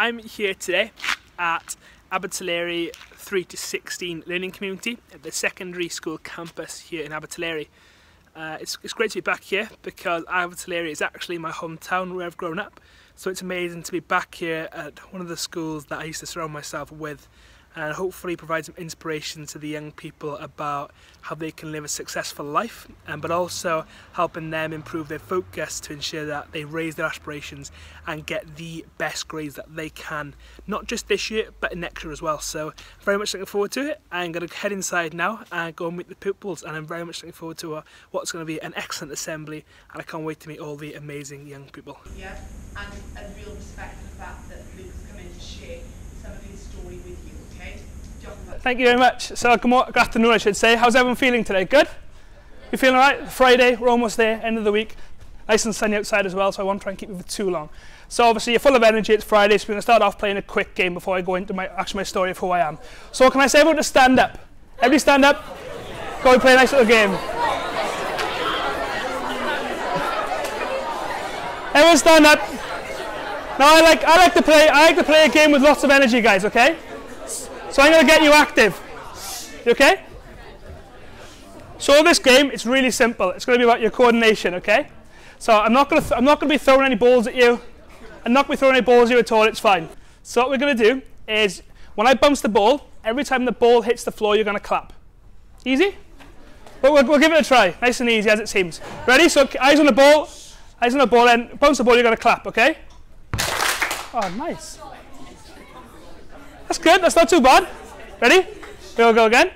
I'm here today at Abertillery 3 to 16 Learning Community at the secondary school campus here in Abertillery. It's great to be back here because Abertillery is actually my hometown where I've grown up, so it's amazing to be back here at one of the schools that I used to surround myself with, and hopefully provide some inspiration to the young people about how they can live a successful life, but also helping them improve their focus to ensure that they raise their aspirations and get the best grades that they can, not just this year but next year as well. So very much looking forward to it. I'm going to head inside now and go and meet the pupils, and I'm very much looking forward to what's going to be an excellent assembly, and I can't wait to meet all the amazing young people. Yeah, and a real respect for the fact that Luke's come in to share some of his story with you. Thank you very much. So good afternoon, I should say. How's everyone feeling today? Good? You feeling alright? Friday, we're almost there, end of the week. Nice and sunny outside as well, so I won't try and keep you for too long. So obviously you're full of energy, it's Friday, so we're going to start off playing a quick game before I go into my story of who I am. So can I say everyone to stand up? Everybody stand up. Go and play a nice little game. Everyone stand up. Now I like to play a game with lots of energy, guys, okay? So I'm going to get you active. You okay? So this game, it's really simple. It's going to be about your coordination, okay? So I'm not going to be throwing any balls at you. I'm not going to be throwing any balls at you at all. It's fine. So what we're going to do is, when I bounce the ball, every time the ball hits the floor, you're going to clap. Easy? But we'll give it a try. Nice and easy as it seems. Ready? So eyes on the ball, and bounce the ball, you're going to clap, okay? Oh, nice. That's good, that's not too bad. Ready? We'll go again.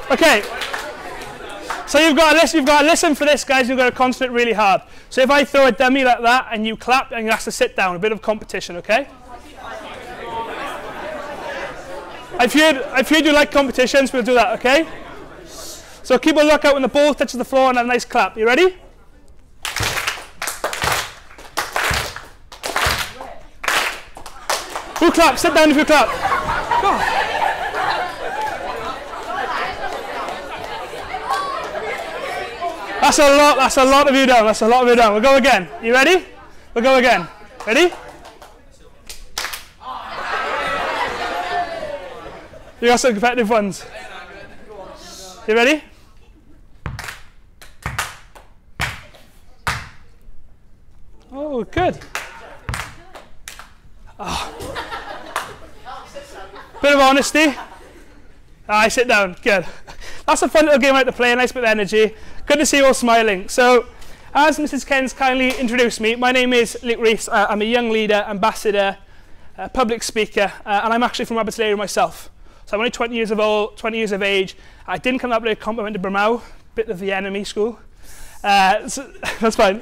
Okay. So you've got to listen for this, guys. You've got to concentrate really hard. So if I throw a dummy like that and you clap, and you have to sit down, a bit of competition, okay? I've heard you like competitions, we'll do that, okay? So keep a lookout when the ball touches the floor and have a nice clap. You ready? Who claps? Sit down if you clap. Go. That's a lot of you down. That's a lot of you down. We'll go again. You ready? We'll go again. Ready? You got some competitive ones. You ready? Oh, good. Oh. Bit of honesty. I sit down. Good. That's a fun little game out to play. A nice bit of energy. Good to see you all smiling. So, as Mrs. Ken's kindly introduced me, my name is Rees. I'm a young leader, ambassador, public speaker, and I'm actually from Abertillery myself. So I'm only 20 years of age. I didn't come up with a compliment to Bramau, bit of the enemy school. So that's fine.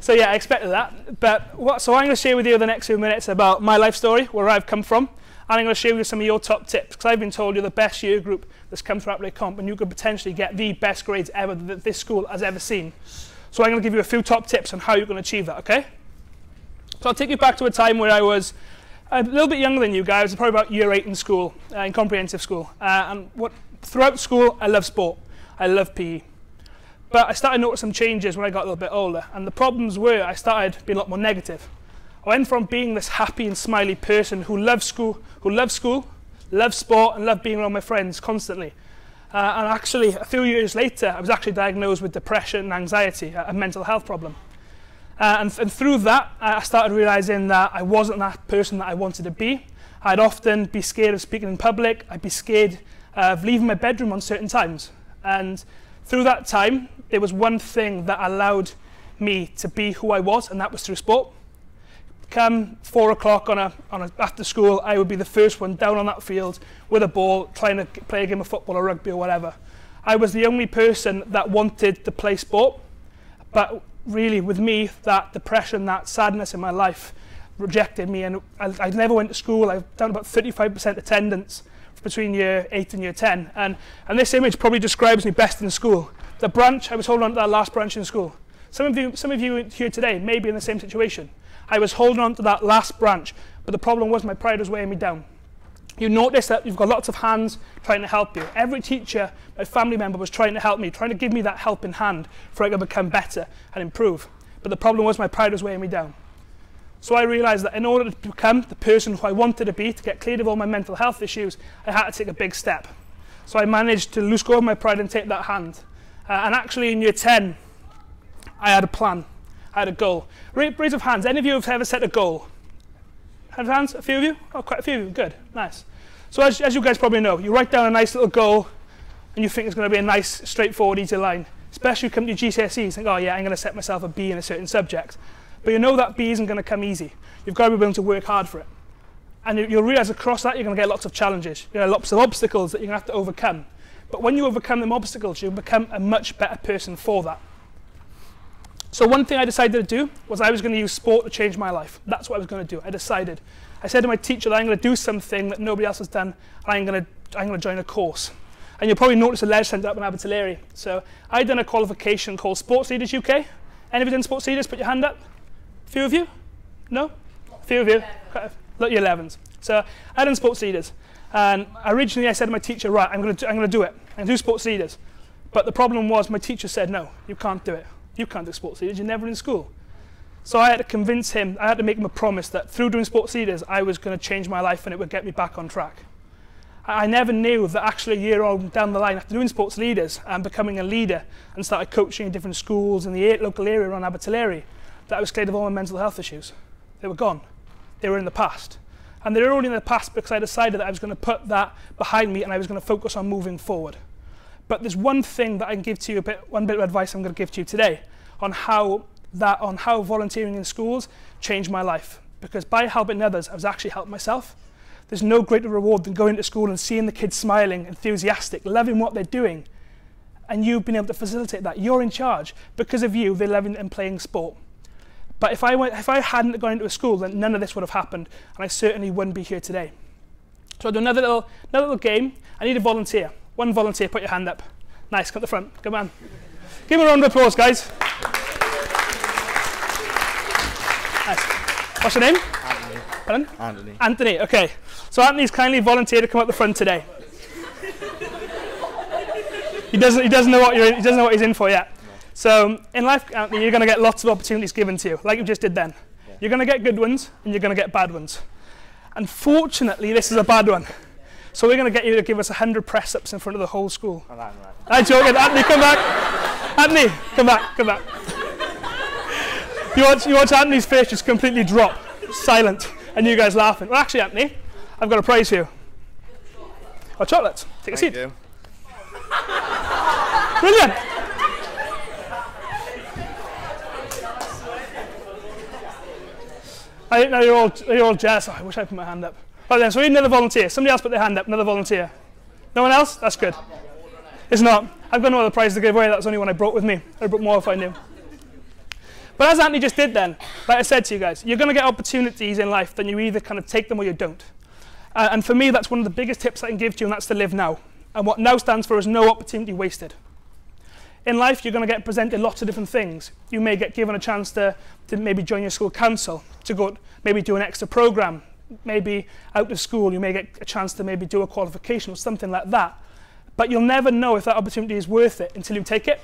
So yeah, I expected that. So I'm going to share with you the next few minutes about my life story, where I've come from, and I'm going to share with you some of your top tips, because I've been told you're the best year group that's come through Abertillery Comp, and you could potentially get the best grades ever that this school has ever seen. So I'm going to give you a few top tips on how you're going to achieve that, okay? So I'll take you back to a time where I was a little bit younger than you guys, probably about year 8 in school, in comprehensive school. Throughout school, I love sport. I love PE. But I started noticing some changes when I got a little bit older, and the problems were I started being a lot more negative. I went from being this happy and smiley person who loved school, loved sport, and loved being around my friends constantly. And actually, a few years later, I was actually diagnosed with depression and anxiety, a mental health problem. And through that, I started realizing that I wasn't that person that I wanted to be. I'd often be scared of speaking in public. I'd be scared of leaving my bedroom on certain times. And through that time, there was one thing that allowed me to be who I was, and that was through sport. Come 4 o'clock after school, I would be the first one down on that field with a ball, trying to play a game of football or rugby or whatever. I was the only person that wanted to play sport, but really with me, that depression, that sadness in my life rejected me, and I never went to school. I've done about 35% attendance between year 8 and year 10, and this image probably describes me best in school. The branch, I was holding on to that last branch in school. Some of you here today may be in the same situation. I was holding on to that last branch, but the problem was my pride was weighing me down. You notice that you've got lots of hands trying to help you. Every teacher, my family member was trying to help me, trying to give me that helping hand for I could become better and improve. But the problem was my pride was weighing me down. So I realized that in order to become the person who I wanted to be, to get cleared of all my mental health issues, I had to take a big step. So I managed to lose go of my pride and take that hand. And actually in year 10, I had a plan. I had a goal. Raise of hands. Any of you have ever set a goal? Have hands? A few of you? Oh, quite a few of you. Good. Nice. So as you guys probably know, you write down a nice little goal and you think it's going to be a nice, straightforward, easy line. Especially when you come to your GCSEs, you think, oh yeah, I'm going to set myself a B in a certain subject. But you know that B isn't going to come easy. You've got to be willing to work hard for it. And you'll realize across that you're going to get lots of challenges. You're going to get lots of obstacles that you're going to have to overcome. But when you overcome them obstacles, you'll become a much better person for that. So one thing I decided to do was I was going to use sport to change my life. That's what I was going to do. I decided. I said to my teacher that I'm going to do something that nobody else has done, and I'm going to join a course. And you'll probably notice a ledge centre up in Abertillery. So I'd done a qualification called Sports Leaders UK. Any of you done Sports Leaders? Put your hand up. A few of you? No? A few of you? Look, year 11s. So I done Sports Leaders. And originally I said to my teacher, right, I'm going to do it. I'm going to do Sports Leaders. But the problem was my teacher said, no, you can't do it. You can't do Sports Leaders, you're never in school. So I had to convince him, I had to make him a promise that through doing Sports Leaders, I was going to change my life and it would get me back on track. I never knew that actually a year on down the line, after doing Sports Leaders and becoming a leader and started coaching in different schools in the local area around Abertillery, that I was cleared of all my mental health issues. They were gone. They were in the past. And they were only in the past because I decided that I was going to put that behind me and I was going to focus on moving forward. But there's one thing that I can give to you, one bit of advice I'm going to give to you today on how volunteering in schools changed my life. Because by helping others, I was actually helping myself. There's no greater reward than going to school and seeing the kids smiling, enthusiastic, loving what they're doing, and you've been able to facilitate that. You're in charge. Because of you, they're loving and playing sport. But if I hadn't gone into a school, then none of this would have happened, and I certainly wouldn't be here today. So I'll do another little game. I need a volunteer. One volunteer, put your hand up. Nice, come to the front. Come on. Give him a round of applause, guys. Nice. What's your name? Anthony. Pardon? Anthony. Anthony, okay. So Anthony's kindly volunteered to come up the front today. He doesn't know what he's in for yet. No. So in life, Anthony, you're going to get lots of opportunities given to you, like you just did then. Yeah. You're going to get good ones, and you're going to get bad ones. Unfortunately, this is a bad one. So we're going to get you to give us 100 press-ups in front of the whole school. Oh, right. I'm joking. Anthony, come back. Anthony, come back, come back. You watch Anthony's face just completely drop, silent, and you guys laughing. Well, actually, Anthony, I've got a prize for you. Oh, chocolates. Take a seat. Thank you. Brilliant. I know you're all jealous. Oh, I wish I put my hand up. Right then, so we need another volunteer. Somebody else put their hand up. Another volunteer. No one else? That's good. It's not. I've got no other prize to give away. That's the only one I brought with me. I brought more if I knew. But as Anthony just did then, like I said to you guys, you're going to get opportunities in life, then you either kind of take them or you don't. And for me, that's one of the biggest tips I can give to you, and that's to live now. And what now stands for is no opportunity wasted. In life, you're going to get presented lots of different things. You may get given a chance to maybe join your school council, to go maybe do an extra program, maybe out of school, you may get a chance to maybe do a qualification or something like that. But you'll never know if that opportunity is worth it until you take it.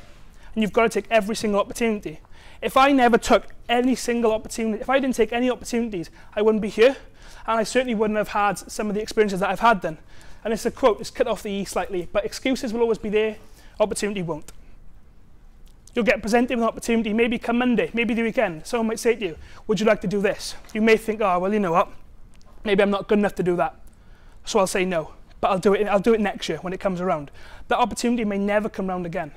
And you've got to take every single opportunity. If I never took any single opportunity, if I didn't take any opportunities, I wouldn't be here. And I certainly wouldn't have had some of the experiences that I've had then. And it's a quote, it's cut off the E slightly, but excuses will always be there, opportunity won't. You'll get presented with an opportunity, maybe come Monday, maybe the weekend. Someone might say to you, would you like to do this? You may think, oh, well, you know what? Maybe I'm not good enough to do that. So I'll say no, but I'll do it next year when it comes around. That opportunity may never come around again.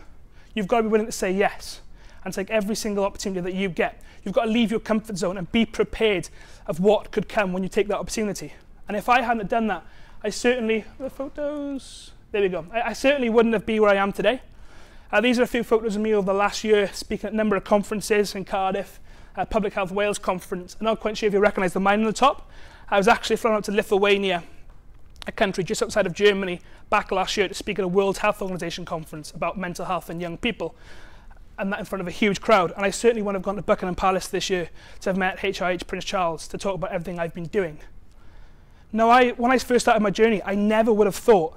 You've got to be willing to say yes and take every single opportunity that you get. You've got to leave your comfort zone and be prepared of what could come when you take that opportunity. And if I hadn't done that, I certainly, the photos, there we go. I certainly wouldn't have been where I am today. These are a few photos of me over the last year speaking at a number of conferences in Cardiff, Public Health Wales conference. I'm not quite sure if you recognise the mine on the top. I was actually flown out to Lithuania, a country just outside of Germany, back last year to speak at a World Health Organization conference about mental health and young people, and that in front of a huge crowd. And I certainly wouldn't have gone to Buckingham Palace this year to have met HIH Prince Charles to talk about everything I've been doing. Now, when I first started my journey, I never would have thought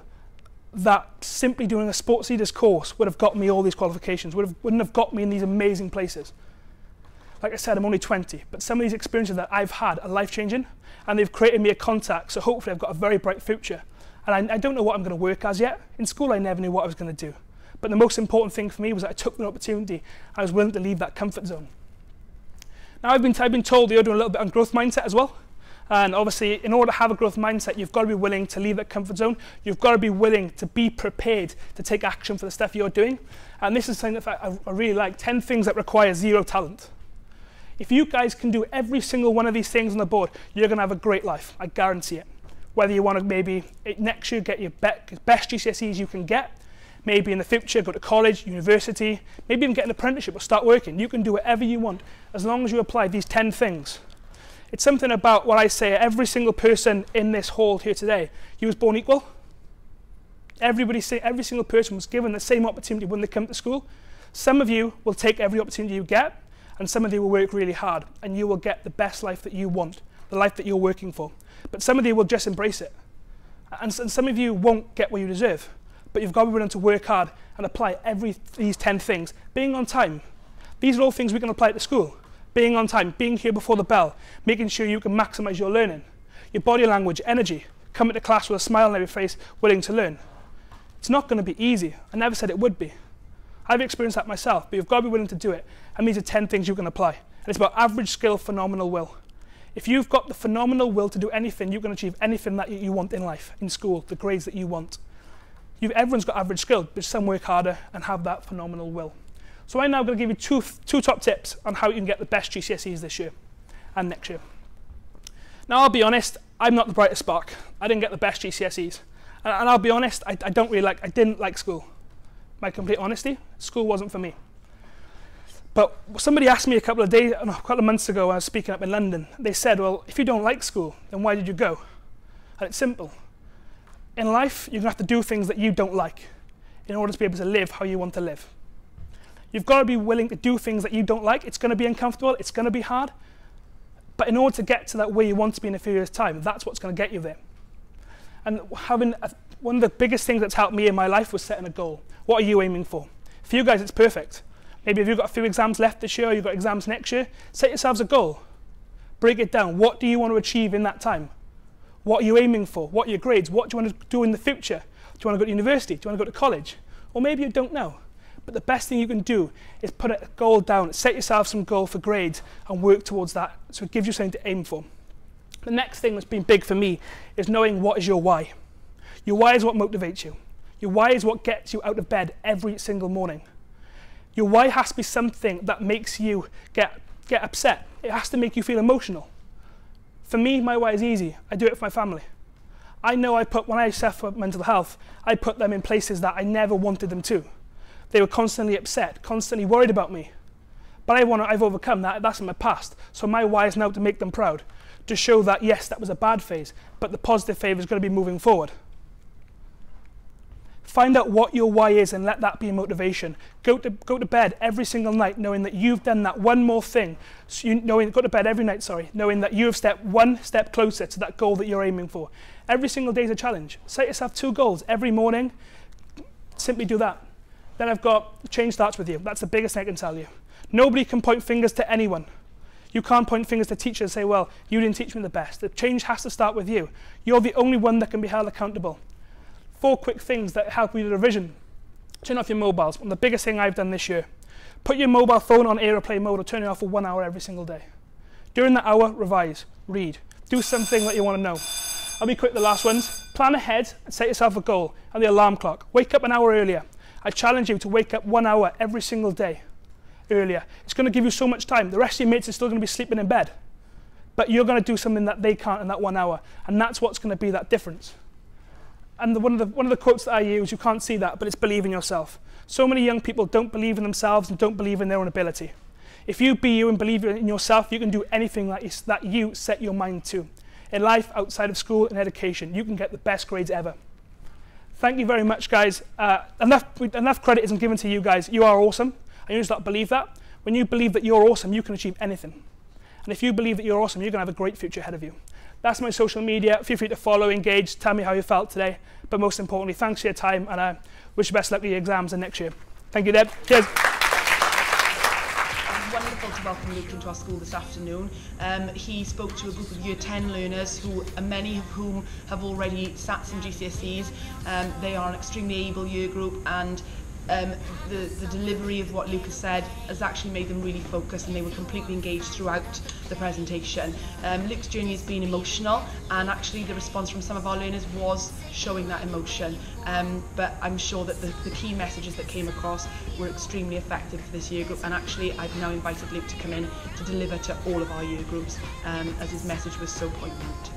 that simply doing a sports leaders course would have got me all these qualifications, wouldn't have got me in these amazing places. Like I said, I'm only 20, but some of these experiences that I've had are life-changing, and they've created me a contact, so hopefully I've got a very bright future. And I don't know what I'm going to work as yet. In school, I never knew what I was going to do. But the most important thing for me was that I took the opportunity. I was willing to leave that comfort zone. Now, I've been told you're doing a little bit on growth mindset as well. And obviously, in order to have a growth mindset, you've got to be willing to leave that comfort zone. You've got to be willing to be prepared to take action for the stuff you're doing. And this is something that I really like, 10 things that require 0 talent. If you guys can do every single one of these things on the board, you're going to have a great life. I guarantee it. Whether you want to maybe next year get your best GCSEs you can get, maybe in the future go to college, university, maybe even get an apprenticeship or start working. You can do whatever you want as long as you apply these 10 things. It's something about what I say, every single person in this hall here today, you was born equal. Every single person was given the same opportunity when they come to school. Some of you will take every opportunity you get, and some of you will work really hard, and you will get the best life that you want, the life that you're working for. But some of you will just embrace it. And some of you won't get what you deserve, but you've got to be willing to work hard and apply these 10 things. Being on time. These are all things we can apply to school. Being on time, being here before the bell, making sure you can maximize your learning. Your body language, energy, coming to class with a smile on your face, willing to learn. It's not going to be easy. I never said it would be. I've experienced that myself, but you've got to be willing to do it. And these are 10 things you can apply. And it's about average skill, phenomenal will. If you've got the phenomenal will to do anything, you can achieve anything that you want in life, in school, the grades that you want. Everyone's got average skill, but some work harder and have that phenomenal will. So I'm now going to give you two top tips on how you can get the best GCSEs this year and next year. Now, I'll be honest, I'm not the brightest spark. I didn't get the best GCSEs. And I'll be honest, I didn't like school. My complete honesty, school wasn't for me. But somebody asked me a couple of months ago, when I was speaking up in London, they said, well, if you don't like school, then why did you go? And it's simple. In life, you're going to have to do things that you don't like in order to be able to live how you want to live. You've got to be willing to do things that you don't like. It's going to be uncomfortable. It's going to be hard. But in order to get to that where you want to be in a few years' time, that's what's going to get you there. And one of the biggest things that's helped me in my life was setting a goal. What are you aiming for? For you guys, it's perfect. Maybe if you've got a few exams left this year, or you've got exams next year, set yourselves a goal. Break it down. What do you want to achieve in that time? What are you aiming for? What are your grades? What do you want to do in the future? Do you want to go to university? Do you want to go to college? Or maybe you don't know. But the best thing you can do is put a goal down, set yourself some goal for grades and work towards that, so it gives you something to aim for. The next thing that's been big for me is knowing what is your why. Your why is what motivates you. Your why is what gets you out of bed every single morning. Your why has to be something that makes you get upset. It has to make you feel emotional. For me, my why is easy. I do it for my family. I know when I suffer mental health, I put them in places that I never wanted them to. They were constantly upset, constantly worried about me. But I've overcome that. That's in my past. So my why is now to make them proud, to show that, yes, that was a bad phase, but the positive phase is going to be moving forward. Find out what your why is and let that be a motivation. Go to bed every single night knowing that you've done that one more thing. So go to bed every night, knowing that you have stepped one step closer to that goal that you're aiming for. Every single day is a challenge. Set yourself 2 goals every morning. Simply do that. Then I've got change starts with you. That's the biggest thing I can tell you. Nobody can point fingers to anyone. You can't point fingers to teachers and say, well, you didn't teach me the best. The change has to start with you. You're the only one that can be held accountable. 4 quick things that help you with revision. Turn off your mobiles. One of the biggest thing I've done this year. Put your mobile phone on aeroplane mode or turn it off for 1 hour every single day. During that hour, revise, read. Do something that you want to know. I'll be quick, the last ones. Plan ahead and set yourself a goal and the alarm clock. Wake up an hour earlier. I challenge you to wake up 1 hour every single day earlier. It's going to give you so much time. The rest of your mates are still going to be sleeping in bed. But you're going to do something that they can't in that 1 hour. And that's what's going to be that difference. And one of the quotes that I use, you can't see that, but it's believe in yourself. So many young people don't believe in themselves and don't believe in their own ability. If you be you and believe in yourself, you can do anything that you set your mind to. In life, outside of school and education, you can get the best grades ever. Thank you very much, guys. Enough credit isn't given to you guys. You are awesome. And you just not believe that. When you believe that you're awesome, you can achieve anything. And if you believe that you're awesome, you're going to have a great future ahead of you. That's my social media. Feel free to follow, engage, tell me how you felt today. But most importantly, thanks for your time, and I wish you best luck with your exams and next year. Thank you, Deb. Cheers. Wonderful to welcome Luke into our school this afternoon. He spoke to a group of Year 10 learners, many of whom have already sat some GCSEs. They are an extremely able year group, and the delivery of what Luke has said has actually made them really focused, and they were completely engaged throughout the presentation. Luke's journey has been emotional, and actually the response from some of our learners was showing that emotion. But I'm sure that the key messages that came across were extremely effective for this year group, and actually I've now invited Luke to come in to deliver to all of our year groups, as his message was so poignant.